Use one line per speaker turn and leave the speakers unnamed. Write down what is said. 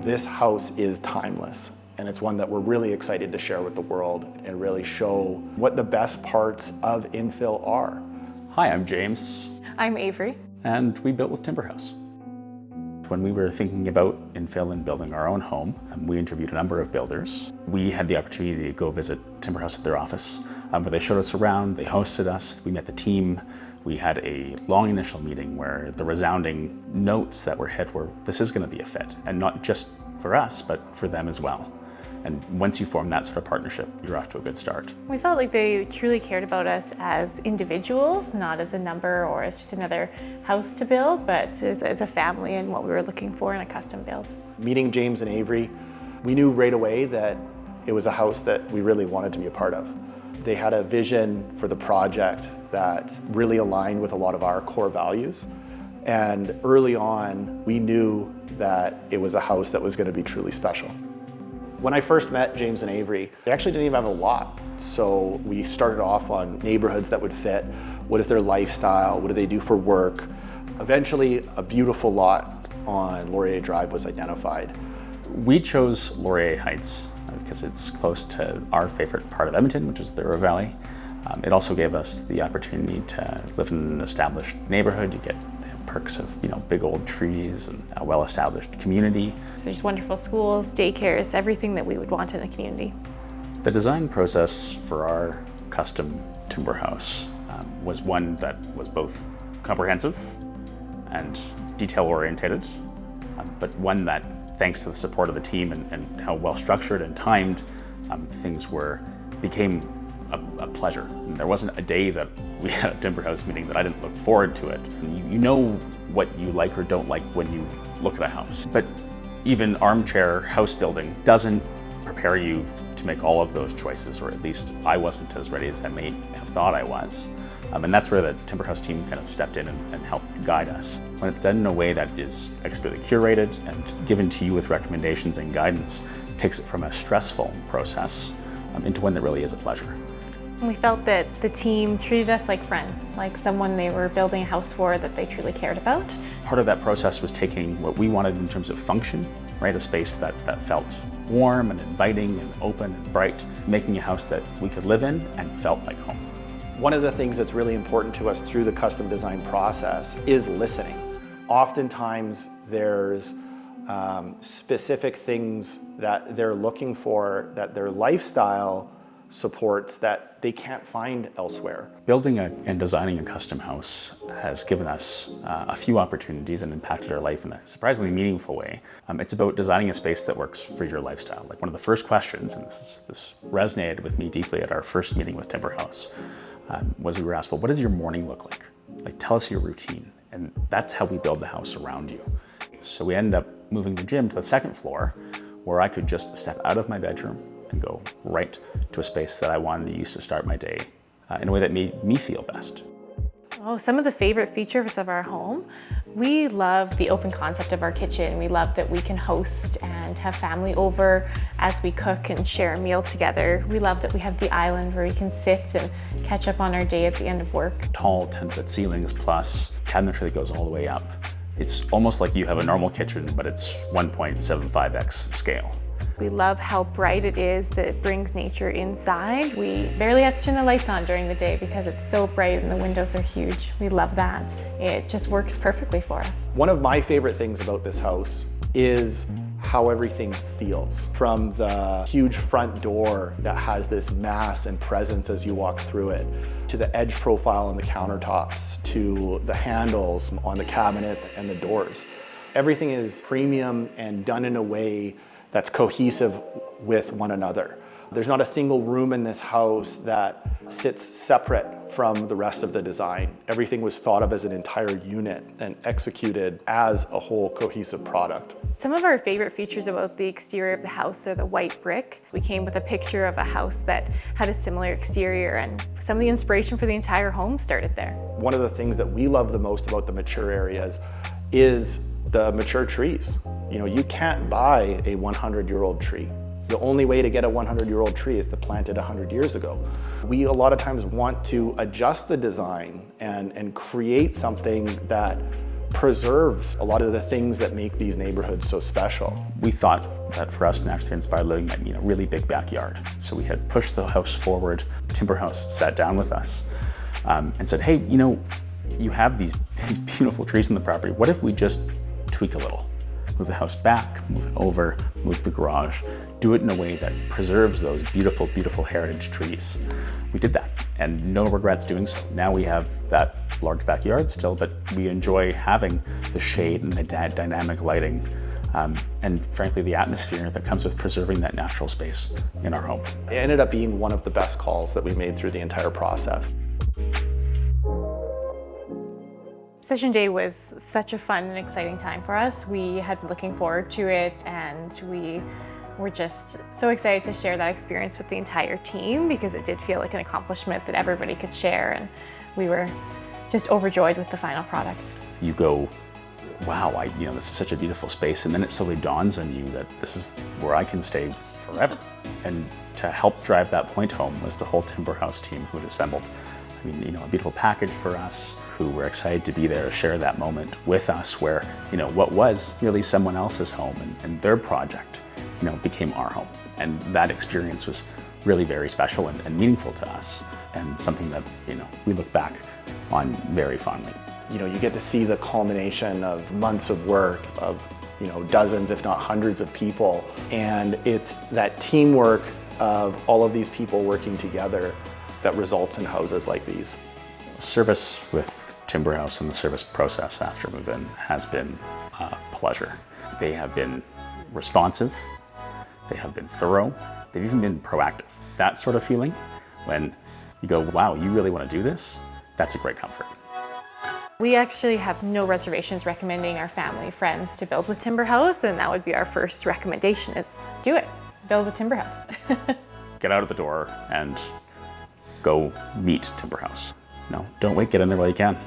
This house is timeless, and it's one that we're really excited to share with the world and really show what the best parts of infill are.
Hi, I'm James.
I'm Avery.
And we built with Timber Haus. When we were thinking about infill and building our own home, we interviewed a number of builders. We had the opportunity to go visit Timber Haus at their office, where they showed us around, they hosted us, we met the team. We had a long initial meeting where the resounding notes that were hit were, this is going to be a fit, and not just for us, but for them as well. And once you form that sort of partnership, you're off to a good start.
We felt like they truly cared about us as individuals, not as a number or as just another house to build, but as a family and what we were looking for in a custom build.
Meeting James and Avery, we knew right away that it was a house that we really wanted to be a part of. They had a vision for the project that really aligned with a lot of our core values. And early on, we knew that it was a house that was going to be truly special. When I first met James and Avery, they actually didn't even have a lot. So we started off on neighborhoods that would fit. What is their lifestyle? What do they do for work? Eventually, a beautiful lot on Laurier Drive was identified.
We chose Laurier Heights because it's close to our favorite part of Edmonton, which is the River Valley. It also gave us the opportunity to live in an established neighborhood. You get perks of big old trees and a well-established community.
There's wonderful schools, daycares, everything that we would want in a community.
The design process for our custom timber house was one that was both comprehensive and detail-orientated, but one that, thanks to the support of the team and how well structured and timed things became a pleasure. And there wasn't a day that we had a Timber Haus meeting that I didn't look forward to it. You know what you like or don't like when you look at a house. But even armchair house building doesn't prepare you to make all of those choices, or at least I wasn't as ready as I may have thought I was. And that's where the Timber Haus team kind of stepped in and helped guide us. When it's done in a way that is expertly curated and given to you with recommendations and guidance, it takes it from a stressful process into one that really is a pleasure.
We felt that the team treated us like friends, like someone they were building a house for that they truly cared about.
Part of that process was taking what we wanted in terms of function, right? A space that felt warm and inviting and open and bright, making a house that we could live in and felt like home.
One of the things that's really important to us through the custom design process is listening. Oftentimes there's specific things that they're looking for, that their lifestyle supports, that they can't find elsewhere.
Building and designing a custom house has given us a few opportunities and impacted our life in a surprisingly meaningful way. It's about designing a space that works for your lifestyle. Like one of the first questions, and this resonated with me deeply at our first meeting with Timber Haus, was we were asked, well, what does your morning look like? Like, tell us your routine. And that's how we build the house around you. So we ended up moving the gym to the second floor, where I could just step out of my bedroom and go right to a space that I wanted to use to start my day in a way that made me feel best.
Oh, some of the favorite features of our home. We love the open concept of our kitchen. We love that we can host and have family over as we cook and share a meal together. We love that we have the island where we can sit and catch up on our day at the end of work.
Tall 10-foot ceilings plus cabinetry that goes all the way up. It's almost like you have a normal kitchen, but it's 1.75x scale.
We love how bright it is, that it brings nature inside. We barely have to turn the lights on during the day because it's so bright and the windows are huge. We love that. It just works perfectly for us.
One of my favorite things about this house is how everything feels. From the huge front door that has this mass and presence as you walk through it, to the edge profile on the countertops, to the handles on the cabinets and the doors. Everything is premium and done in a way that's cohesive with one another. There's not a single room in this house that sits separate from the rest of the design. Everything was thought of as an entire unit and executed as a whole cohesive product.
Some of our favorite features about the exterior of the house are the white brick. We came with a picture of a house that had a similar exterior, and some of the inspiration for the entire home started there.
One of the things that we love the most about the mature areas is the mature trees. You can't buy a 100-year-old tree. The only way to get a 100-year-old tree is to plant it 100 years ago. We a lot of times want to adjust the design and create something that preserves a lot of the things that make these neighborhoods so special.
We thought that for us, naturally inspired living meant, a really big backyard. So we had pushed the house forward. Timber Haus sat down with us and said, hey, you have these beautiful trees on the property. What if we just tweak a little? Move the house back, move it over, move the garage, do it in a way that preserves those beautiful, beautiful heritage trees. We did that, and no regrets doing so. Now we have that large backyard still, but we enjoy having the shade and the dynamic lighting, and frankly, the atmosphere that comes with preserving that natural space in our home.
It ended up being one of the best calls that we made through the entire process.
Session Day was such a fun and exciting time for us. We had been looking forward to it, and we were just so excited to share that experience with the entire team, because it did feel like an accomplishment that everybody could share, and we were just overjoyed with the final product.
You go, wow, this is such a beautiful space, and then it slowly dawns on you that this is where I can stay forever. And to help drive that point home was the whole Timber Haus team who had assembled. A beautiful package for us, who were excited to be there to share that moment with us, where, what was really someone else's home and their project, became our home. And that experience was really very special and meaningful to us, and something that, we look back on very fondly.
You get to see the culmination of months of work, of, dozens, if not hundreds of people. And it's that teamwork of all of these people working together that results in houses like these.
Service with Timber Haus and the service process after move-in has been a pleasure. They have been responsive, they have been thorough, they've even been proactive. That sort of feeling, when you go, wow, you really want to do this? That's a great comfort.
We actually have no reservations recommending our family, friends to build with Timber Haus, and that would be our first recommendation, is do it. Build with Timber Haus.
Get out of the door and go meet Timber Haus. Don't wait, get in there while you can.